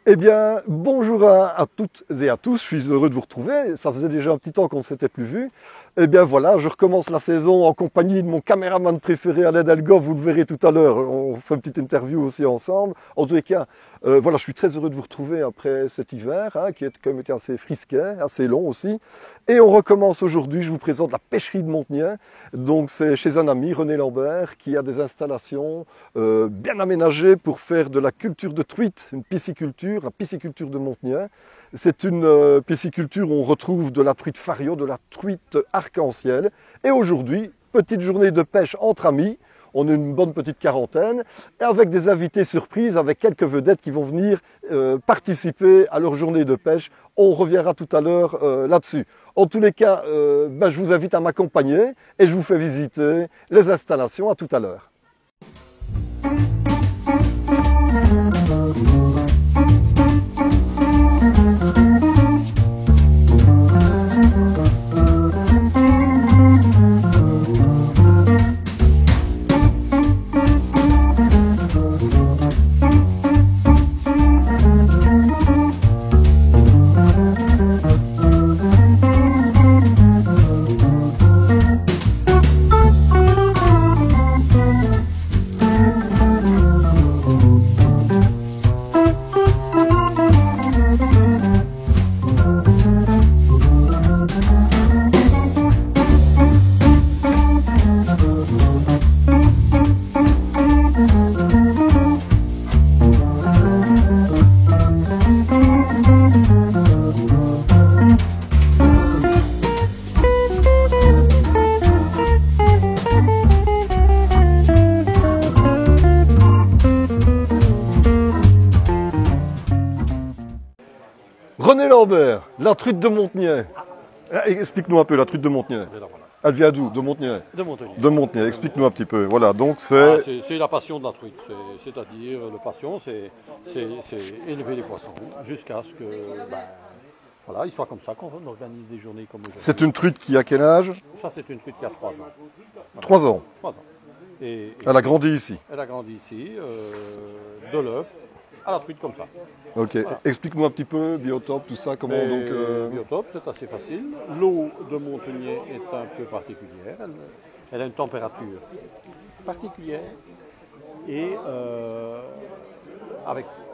Eh bien, bonjour à toutes et à tous, je suis heureux de vous retrouver, ça faisait déjà un petit temps qu'on ne s'était plus vu. Eh bien voilà, je recommence la saison en compagnie de mon caméraman préféré Alain Delgoff, vous le verrez tout à l'heure, on fait une petite interview aussi ensemble. En tous les cas, voilà, je suis très heureux de vous retrouver après cet hiver, qui a quand même été assez frisquet, assez long aussi. Et on recommence aujourd'hui, je vous présente la pêcherie de Montigny. Donc c'est chez un ami, René Lambert, qui a des installations bien aménagées pour faire de la culture de truite, une pisciculture, la pisciculture de Montigny. C'est une pisciculture où on retrouve de la truite fario, de la truite arc-en-ciel. Et aujourd'hui, petite journée de pêche entre amis. On est une bonne petite quarantaine, et avec des invités surprises, avec quelques vedettes qui vont venir participer à leur journée de pêche. On reviendra tout à l'heure là-dessus. En tous les cas, je vous invite à m'accompagner et je vous fais visiter les installations. À tout à l'heure. René Lambert, la truite de Montigny. Explique-nous un peu la truite de Montigny. Elle vient d'où? De Montigny? De Montigny. De Montigny, explique-nous un petit peu. Voilà, donc c'est... C'est la passion de la truite. C'est-à-dire, la passion, c'est élever les poissons jusqu'à ce que, voilà, il soit comme ça qu'on organise des journées comme aujourd'hui. C'est une truite qui a quel âge? Ça, c'est une truite qui a 3 ans. 3 ans. 3 ans. Et Elle a grandi ici. elle a grandi ici, de l'œuf à la truite comme ça. Ok, Voilà. explique-nous un petit peu, biotope, tout ça, comment donc... Biotope, c'est assez facile. L'eau de Montigny est un peu particulière. Elle a une température particulière. Et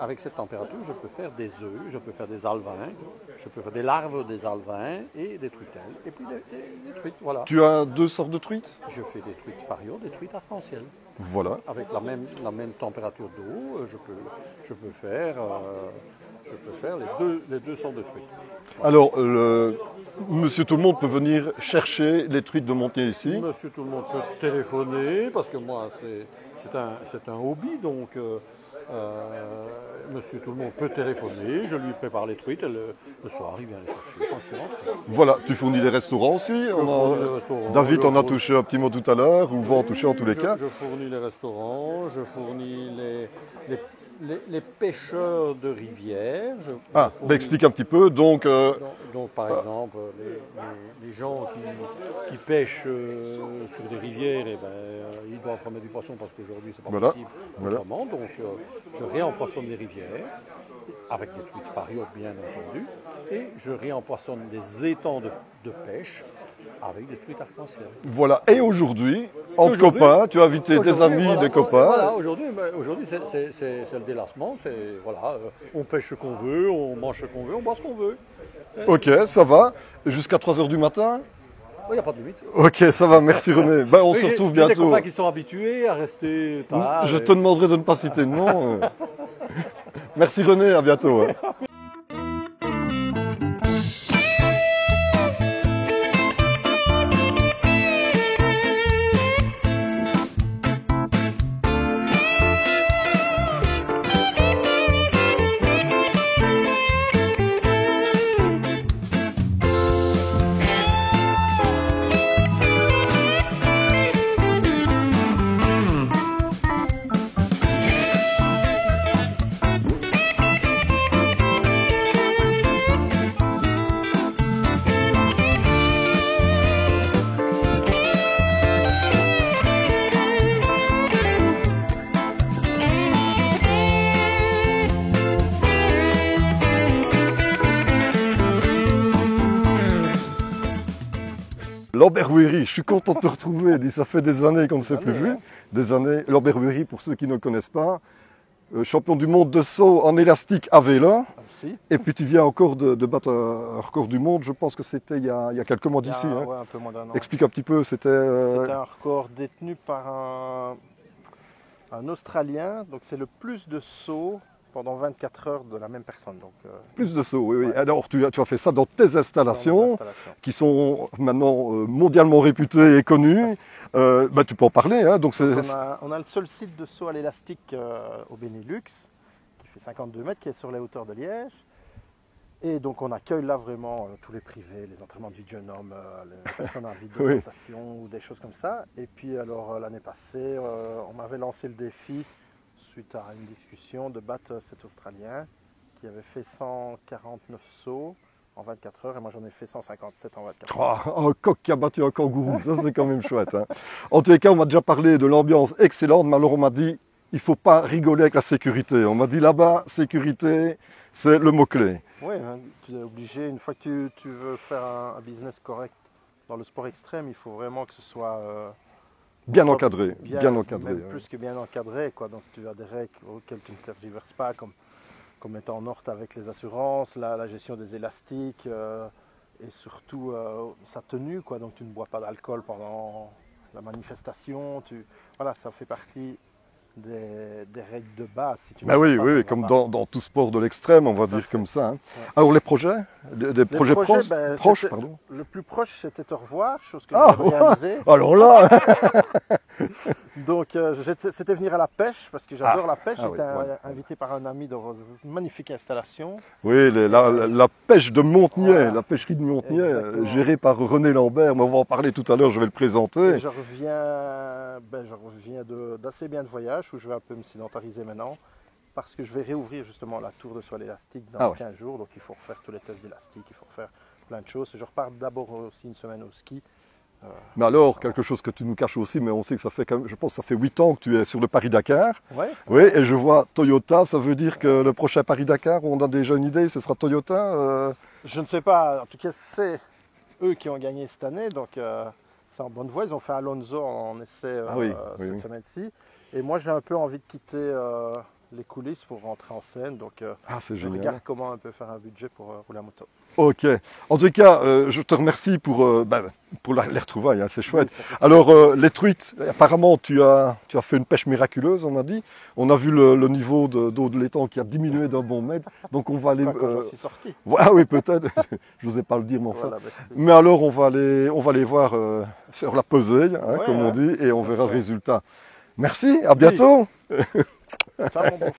avec cette température, je peux faire des œufs, je peux faire des alevins, je peux faire des larves des alevins et des truitelles. Et puis des truites, voilà. Tu as 2 sortes de truites? Je fais des truites fario, des truites arc-en-ciel. Voilà. Avec la même température d'eau, je peux faire les deux sortes de truites. Alors, monsieur tout le monde peut venir chercher les truites de Montigny ici. Monsieur tout le monde peut téléphoner, parce que moi, c'est un hobby, donc monsieur tout le monde peut téléphoner, je lui prépare les truites, et le soir, il vient les chercher quand je suis rentré. Voilà, tu fournis les restaurants aussi. David en a touché un petit mot tout à l'heure, ou va en toucher en tous les cas. Je fournis les restaurants, je fournis les pêcheurs de rivière. Explique un petit peu. Donc, par exemple, les gens qui pêchent sur des rivières, ils doivent remettre du poisson parce qu'aujourd'hui, c'est pas possible autrement. Donc, je réempoissonne les rivières avec des truites fario, bien entendu, et je réempoissonne des étangs de pêche avec des truites arc-en-ciel. Voilà, et aujourd'hui, entre copains, tu as invité des amis, voilà, des copains. Voilà, aujourd'hui c'est le délassement, voilà, on pêche ce qu'on veut, on mange ce qu'on veut, on boit ce qu'on veut. Ok, ça va. Jusqu'à 3h du matin? Il n'y a pas de limite. Ok, ça va, merci René. On se retrouve bientôt. Il y a des copains qui sont habitués à rester tard. Je te demanderai de ne pas citer de nom. Merci René, à bientôt. Lambert Wery, je suis content de te retrouver. Dis, ça fait des années qu'on ne s'est plus vu. Des années. Lambert Wery, pour ceux qui ne le connaissent pas, champion du monde de saut en élastique à vélo. Et puis tu viens encore de battre un record du monde, je pense que c'était il y a quelques mois d'ici. Ouais, un peu moins d'un an. Explique un petit peu, c'était un record détenu par un Australien, donc c'est le plus de sauts pendant 24 heures de la même personne. Donc, plus de sauts, oui. Ouais. Alors tu as fait ça dans tes installations, qui sont maintenant mondialement réputées et connues. Tu peux en parler. Hein, donc on a le seul site de saut à l'élastique au Benelux, qui fait 52 mètres, qui est sur les hauteurs de Liège. Et donc on accueille là vraiment tous les privés, les entraînements de vie de jeune homme, les personnes en vide de sensation ou des choses comme ça. Et puis alors l'année passée, on m'avait lancé le défi, suite à une discussion, de battre cet Australien qui avait fait 149 sauts en 24 heures et moi j'en ai fait 157 en 24 heures. Un coq qui a battu un kangourou, ça c'est quand même chouette. Hein. En tous les cas, on m'a déjà parlé de l'ambiance excellente, mais alors on m'a dit il ne faut pas rigoler avec la sécurité. On m'a dit là-bas, sécurité, c'est le mot-clé. Oui, tu es obligé, une fois que tu veux faire un business correct dans le sport extrême, il faut vraiment que ce soit bien encadré. Bien encadré. Même plus que bien encadré. Quoi. Donc tu as des règles auxquelles tu ne tergiverses pas, comme étant en ordre avec les assurances, la gestion des élastiques et surtout sa tenue. Quoi. Donc tu ne bois pas d'alcool pendant la manifestation. Voilà, ça fait partie des règles de base. Si tu oui, comme dans tout sport de l'extrême, on va dire comme ça. Hein. Ouais. Alors les projets des projets proches, pardon. Le plus proche, c'était te revoir, chose que j'ai réalisée. Alors là Donc c'était venir à la pêche, parce que j'adore la pêche. J'étais invité par un ami dans une magnifique installation. Oui, la pêche de Montenay, la pêcherie de Montenay, gérée par René Lambert. Mais on va en parler tout à l'heure, je vais le présenter. Et je reviens d'assez bien de voyage, où je vais un peu me sédentariser maintenant, parce que je vais réouvrir justement la tour de saut à l'élastique dans 15 jours, donc il faut refaire tous les tests d'élastique, il faut refaire plein de choses. Et je repars d'abord aussi une semaine au ski. Mais alors, quelque chose que tu nous caches aussi, mais on sait que ça fait quand même, je pense que ça fait 8 ans que tu es sur le Paris-Dakar. Ouais. Oui, et je vois Toyota, ça veut dire que le prochain Paris-Dakar, on a déjà une idée, ce sera Toyota Je ne sais pas, en tout cas c'est eux qui ont gagné cette année, donc c'est en bonne voie. Ils ont fait Alonso en essai cette semaine-ci. Et moi j'ai un peu envie de quitter les coulisses pour rentrer en scène, donc je regarde comment un peu faire un budget pour rouler à moto. Ok. En tout cas, je te remercie pour les retrouvailles, hein, c'est chouette. Alors, les truites, apparemment, tu as fait une pêche miraculeuse, on m'a dit. On a vu le niveau d'eau de l'étang qui a diminué d'un bon mètre. Donc, on va aller... j'en suis sorti. Ah oui, peut-être. Je n'osais pas le dire, mais enfin. Voilà, mais alors, on va aller voir sur la pesée, comme on dit, et on verra le résultat. Merci, à bientôt. Ciao, mon bon.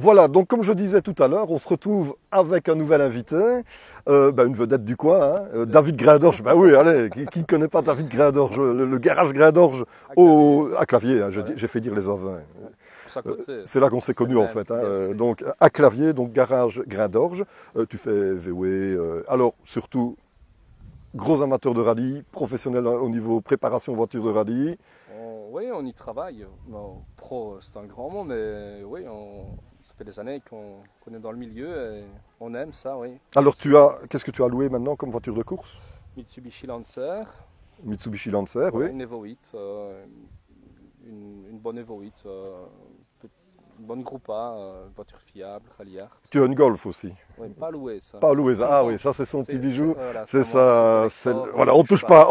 Voilà, donc comme je disais tout à l'heure, on se retrouve avec un nouvel invité, une vedette du coin, hein, David Graindorge. Ben oui, allez, qui ne connaît pas David Graindorge, le garage Graindorge à Clavier, hein, j'ai fait dire les avins. C'est là qu'on s'est connus en fait. Hein, donc à Clavier, donc garage Graindorge, tu fais VW, alors surtout gros amateur de rallye, professionnel au niveau préparation voiture de rallye. Oui, on y travaille. Bon, pro, c'est un grand mot, mais oui, ça fait des années qu'on est dans le milieu et on aime ça, oui. Alors qu'est-ce que tu as loué maintenant comme voiture de course? Mitsubishi Lancer. Mitsubishi Lancer, oui. Une Evo 8, une bonne Evo 8, une bonne Groupa, voiture fiable, rallye art. Tu as une Golf aussi? Oui, pas loué ça. Pas loué ça. Ah oui, ça c'est son petit bijou. Voilà, c'est ça. Voilà, on touche pas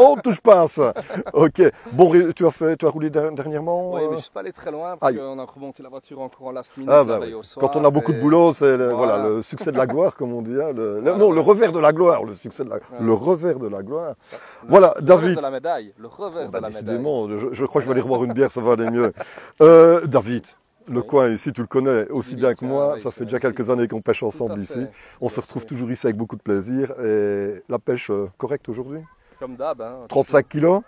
à ça. Ok. Bon, tu as roulé dernièrement? Oui, mais je ne suis pas allé très loin parce qu'on a remonté la voiture encore en last minute la veille au soir. Quand on a beaucoup de boulot, c'est le succès de la gloire, comme on dit. Hein, non, le revers de la gloire, le succès de la le revers de la gloire. Voilà, David. Le revers de la médaille. Le revers de la médaille. Décidément, je crois que je vais aller reboire une bière, ça va aller mieux. David. Le coin ici, tu le connais aussi bien que moi. Ça fait déjà quelques années qu'on pêche ensemble ici. On se retrouve toujours ici avec beaucoup de plaisir. Et la pêche correcte aujourd'hui? Comme d'hab. Hein, 35 kilos?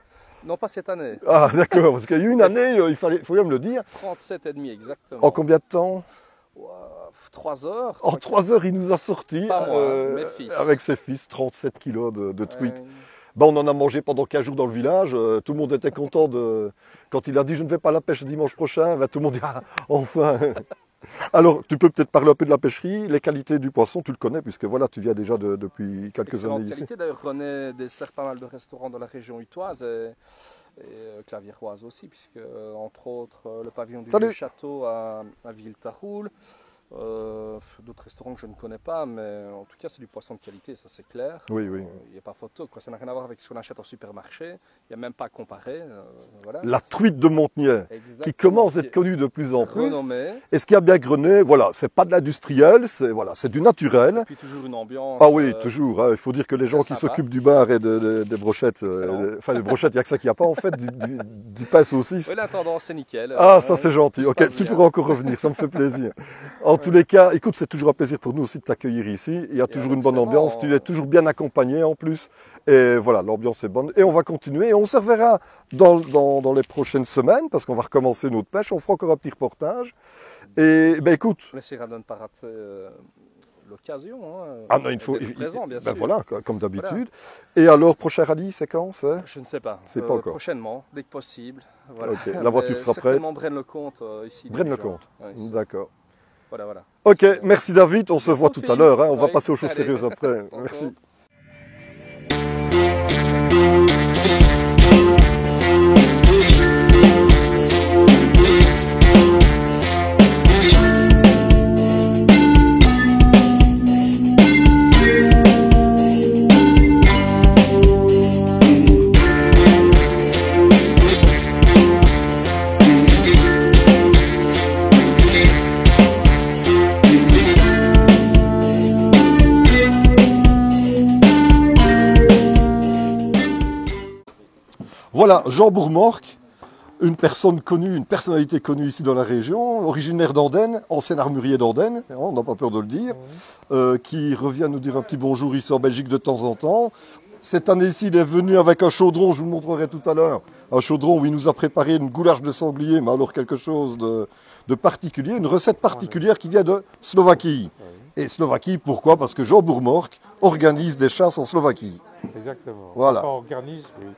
Non, pas cette année. Ah d'accord, parce qu'il y a eu une année, il faut bien me le dire. 37,5 exactement. En combien de temps? 3 heures. En 3 heures, il nous a sorti mes fils. Avec ses fils 37 kilos de truites. On en a mangé pendant 15 jours dans le village. Tout le monde était content quand il a dit je ne vais pas à la pêche dimanche prochain. Tout le monde dit ah, enfin. Alors tu peux peut-être parler un peu de la pêcherie, les qualités du poisson, tu le connais puisque voilà, tu viens déjà depuis quelques années ici. D'ailleurs, René dessert pas mal de restaurants dans la région hutoise et claviéroise aussi, puisque entre autres le pavillon du château à Villetaroul. D'autres restaurants que je ne connais pas, mais en tout cas c'est du poisson de qualité, ça c'est clair. Oui. Il n'y a pas photo, ça n'a rien à voir avec ce qu'on achète au supermarché, il n'y a même pas à comparer. Voilà. La truite de Montenay, qui commence à être connue de plus en plus. Et ce qui a bien grené, voilà, c'est pas de l'industriel, c'est du naturel. Et puis toujours une ambiance. Ah oui, toujours. Il faut dire que les gens qui s'occupent du bar et des brochettes, les brochettes, il n'y a que ça qu'il n'y a pas en fait, du pain saucisse. Oui, l'intendance c'est nickel. Ah, ça c'est gentil. Ok, tu pourras encore revenir, ça me fait plaisir. En tous les cas, écoute, c'est toujours un plaisir pour nous aussi de t'accueillir ici. Il y a toujours une bonne ambiance, tu es toujours bien accompagné en plus. Et voilà, l'ambiance est bonne. Et on va continuer et on se reverra dans les prochaines semaines parce qu'on va recommencer notre pêche. On fera encore un petit reportage. Et écoute. On essaiera de ne pas rater l'occasion. Hein, ah non, il faut. Présent, bien sûr. Voilà, comme d'habitude. Voilà. Et alors, prochain rallye, c'est quand? Je ne sais pas. C'est pas encore. Prochainement, dès que possible. Voilà. Okay. La voiture sera prête. Certainement Braine-le-Comte ici. Braine-le-Comte. D'accord. Voilà. Ok, merci David, on se voit tout à l'heure, hein. On va passer aux choses sérieuses après. Merci. Voilà, Jean Bourmorque, une personne connue, une personnalité connue ici dans la région, originaire d'Andenne, ancien armurier d'Andenne, on n'a pas peur de le dire, qui revient nous dire un petit bonjour ici en Belgique de temps en temps. Cette année-ci, il est venu avec un chaudron, je vous le montrerai tout à l'heure, un chaudron où il nous a préparé une goulash de sanglier, mais alors quelque chose de particulier, une recette particulière qui vient de Slovaquie. Et Slovaquie, pourquoi? Parce que Jean Bourmorque organise des chasses en Slovaquie. Exactement. Voilà. On organise, oui.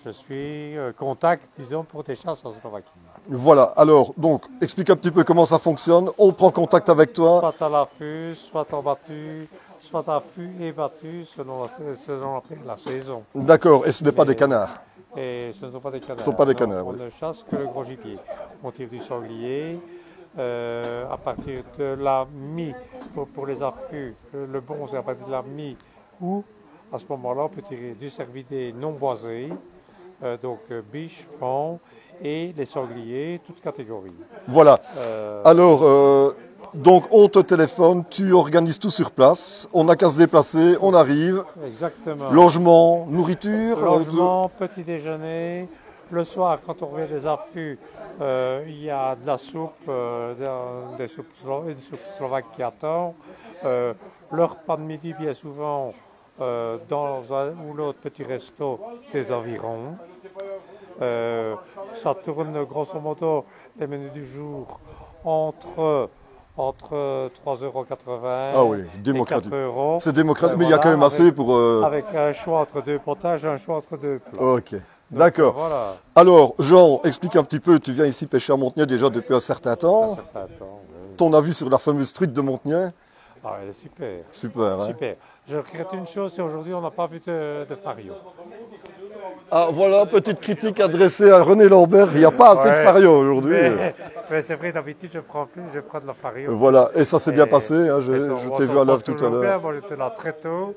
Je suis contact, disons, pour des chasses en Slovaquie. Voilà, alors, donc, explique un petit peu comment ça fonctionne. On prend contact avec toi. Soit à l'affût, soit en battu, soit à fût et battu, selon la saison. D'accord, et ce n'est pas des canards? Et ce ne sont pas des canards. Ce ne sont pas des canards, on ne chasse que le gros gibier. On tire du sanglier. À partir de la mi, pour les affûts, le bon, c'est à partir de la mi, ou à ce moment-là, on peut tirer du cervidé non boisé. Donc biche, fond et les sangliers, toutes catégories. Voilà. Alors, donc on te téléphone, tu organises tout sur place, on n'a qu'à se déplacer, on arrive. Exactement. Logement, nourriture. Logement, petit déjeuner, Le soir, quand on revient des affûts, il y a de la soupe, une soupe slovaque qui attend. Le repas de midi, bien souvent, dans un ou l'autre petit resto des environs. Ça tourne grosso modo les menus du jour entre 3,80 €. Ah oui, démocratique. Et 4 €. C'est démocratique, mais il y a quand même assez pour... Avec un choix entre 2 potages et un choix entre 2 plats. Ok, d'accord. Voilà. Alors, Jean, explique un petit peu, tu viens ici pêcher à Montenay déjà depuis un certain temps. Oui. Ton avis sur la fameuse truite de Montenay? Ah, elle est super. Super, hein? Super. Je regrette une chose, c'est aujourd'hui on n'a pas vu de fario. Ah voilà, petite critique adressée à René Lambert, il n'y a pas assez de fario aujourd'hui. Mais c'est vrai, d'habitude je prends de la fario. Voilà, et ça s'est bien passé, hein, je t'ai vu à l'œuvre tout à l'heure. Moi j'étais là très tôt,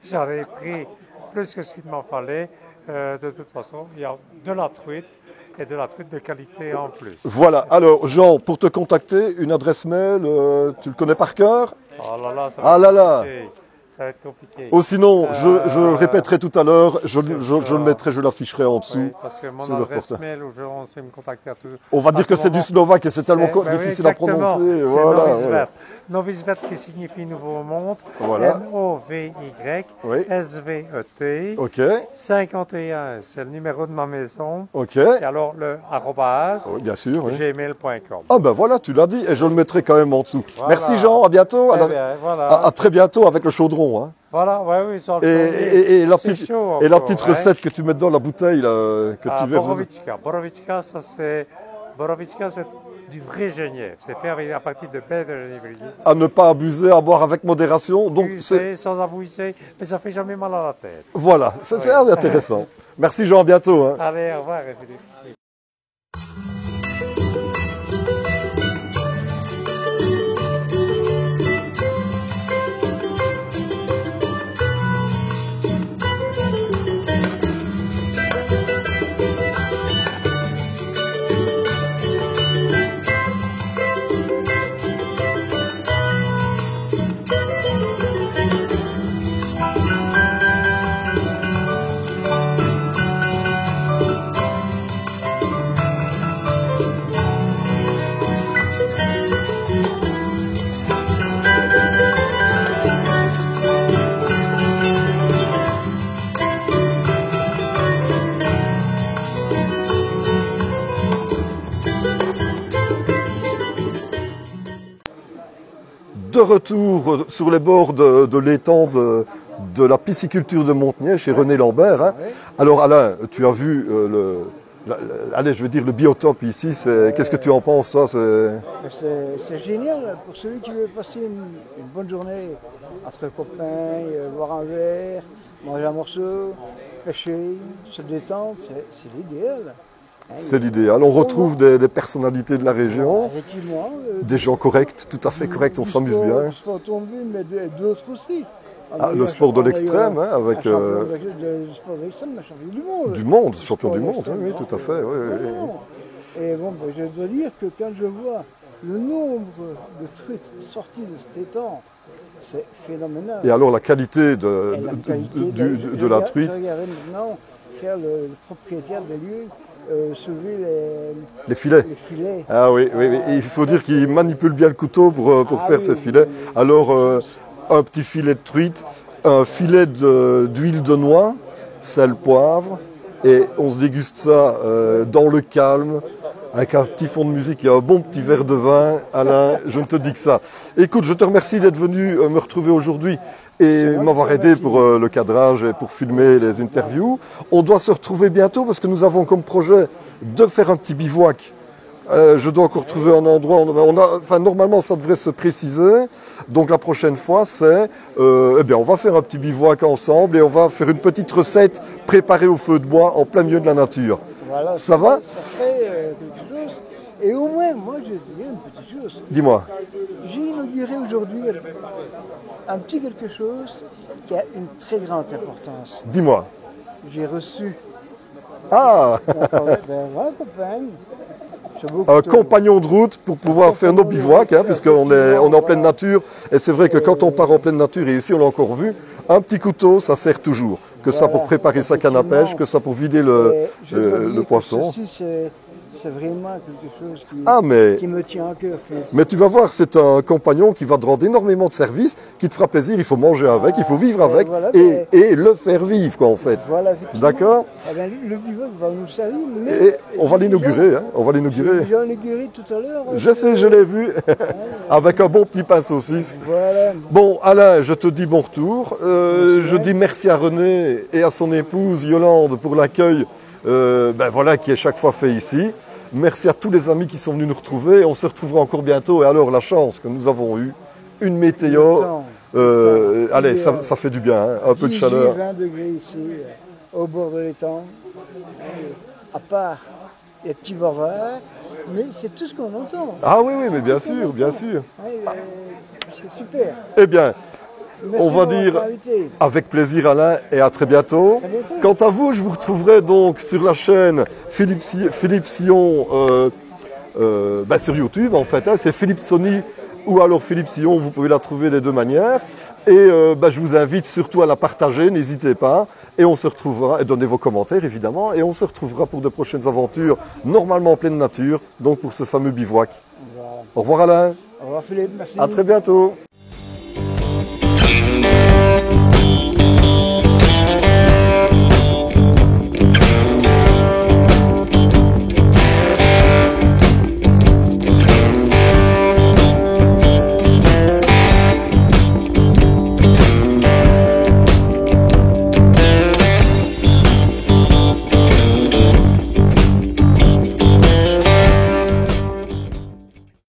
j'en ai pris plus que ce qu'il m'en fallait. De toute façon, il y a de la truite et de la truite de qualité en plus. Voilà, alors Jean, pour te contacter, une adresse mail, tu le connais par cœur? Oh là là, ça va être compliqué. Ou sinon, je le répéterai tout à l'heure, je le mettrai, je l'afficherai en dessous. Oui, parce que mon adresse mail où on sait me contacter à tout. On va dire que c'est du slovaque et c'est tellement difficile à prononcer. Voilà. Novisvet qui signifie nouveau monde. Voilà. N-O-V-Y S-V-E-T. Ok. 51, c'est le numéro de ma maison. Ok. Et alors le arrobase, bien sûr, gmail.com. Ah ben voilà, tu l'as dit et je le mettrai quand même en dessous. Voilà. Merci Jean, à bientôt. À très bientôt avec le chaudron. Hein. Voilà, oui, ça et la petite recette que tu mets dans la bouteille là, que tu verses. Borovička, c'est du vrai genièvre. C'est fait à partir de baies de genévrier. À ne pas abuser, à boire avec modération. Donc sans abuser, mais ça fait jamais mal à la tête. Voilà, c'est intéressant. Merci Jean, à bientôt. Hein. Allez, au revoir. De retour sur les bords de l'étang de la pisciculture de Montenay chez René Lambert. Hein. Ouais. Alors Alain, tu as vu le biotope ici. Qu'est-ce que tu en penses toi? C'est génial pour celui qui veut passer une bonne journée entre copains, boire un verre, manger un morceau, pêcher, se détendre, c'est l'idéal. C'est l'idéal. On retrouve des personnalités de la région, effectivement, des gens corrects, tout à fait corrects, on s'amuse bien. Le sport automobile, mais d'autres aussi. Le sport de l'extrême, hein, avec... Le sport de l'extrême, champion du monde. Du monde, champion du monde, oui, tout à fait. Oui. Et bon, je dois dire que quand je vois le nombre de truites sorties de cet étang, c'est phénoménal. Et alors la qualité de la truite. Je regardais maintenant faire le propriétaire des lieux. Soulever les filets. Ah oui. Il faut dire qu'il manipule bien le couteau pour faire ses filets. Alors, un petit filet de truite, un filet d'huile de noix, sel, poivre, et on se déguste ça dans le calme, avec un petit fond de musique et un bon petit verre de vin. Alain, je ne te dis que ça. Écoute, je te remercie d'être venu me retrouver aujourd'hui et m'avoir aidé pour le cadrage et pour filmer les interviews. On doit se retrouver bientôt parce que nous avons comme projet de faire un petit bivouac. Je dois encore trouver un endroit, normalement ça devrait se préciser. Donc la prochaine fois c'est, on va faire un petit bivouac ensemble et on va faire une petite recette préparée au feu de bois en plein milieu de la nature. Voilà, ça va? Ça fait quelque chose. Et au moins, moi je vais te dire une petite chose. Dis-moi. J'ai inauguré aujourd'hui un petit quelque chose qui a une très grande importance. Dis-moi. J'ai reçu un compagnon de route pour pouvoir faire nos bivouacs, puisqu'on est en pleine nature. Et c'est vrai que quand on part en pleine nature, et ici on l'a encore vu, un petit couteau, ça sert toujours. que ça pour préparer sa canne à pêche, que ça pour vider le poisson. C'est vraiment quelque chose qui me tient à cœur. Mais tu vas voir, c'est un compagnon qui va te rendre énormément de services, qui te fera plaisir, il faut manger avec, il faut vivre avec, voilà, et le faire vivre, quoi, en fait. Voilà, d'accord. Eh bien, le bivouac va nous servir. Et on va l'inaugurer, hein, on va l'inaugurer. J'ai inauguré tout à l'heure. Je sais, je l'ai vu, avec un bon petit pain saucisse. Voilà. Bon, Alain, je te dis bon retour. Je dis merci à René et à son épouse Yolande pour l'accueil voilà, qui est chaque fois fait ici. Merci à tous les amis qui sont venus nous retrouver. On se retrouvera encore bientôt. Et alors, la chance que nous avons eue, une météo, allez, ça fait du bien, hein, un peu de chaleur. 20 degrés ici, au bord de l'étang. À part les petits bords verts, mais c'est tout ce qu'on entend. Ah oui, oui, mais bien sûr, bien sûr. C'est super. Eh bien, merci, on va dire avec plaisir Alain et à très bientôt. Quant à vous, je vous retrouverai donc sur la chaîne Philippe Sillon sur YouTube en fait. Hein, c'est Philippe Sony ou alors Philippe Sillon, vous pouvez la trouver des deux manières. Et je vous invite surtout à la partager, n'hésitez pas. Et on se retrouvera, et donnez vos commentaires évidemment, et on se retrouvera pour de prochaines aventures, normalement en pleine nature, donc pour ce fameux bivouac. Voilà. Au revoir Alain. Au revoir Philippe, merci. À très bientôt.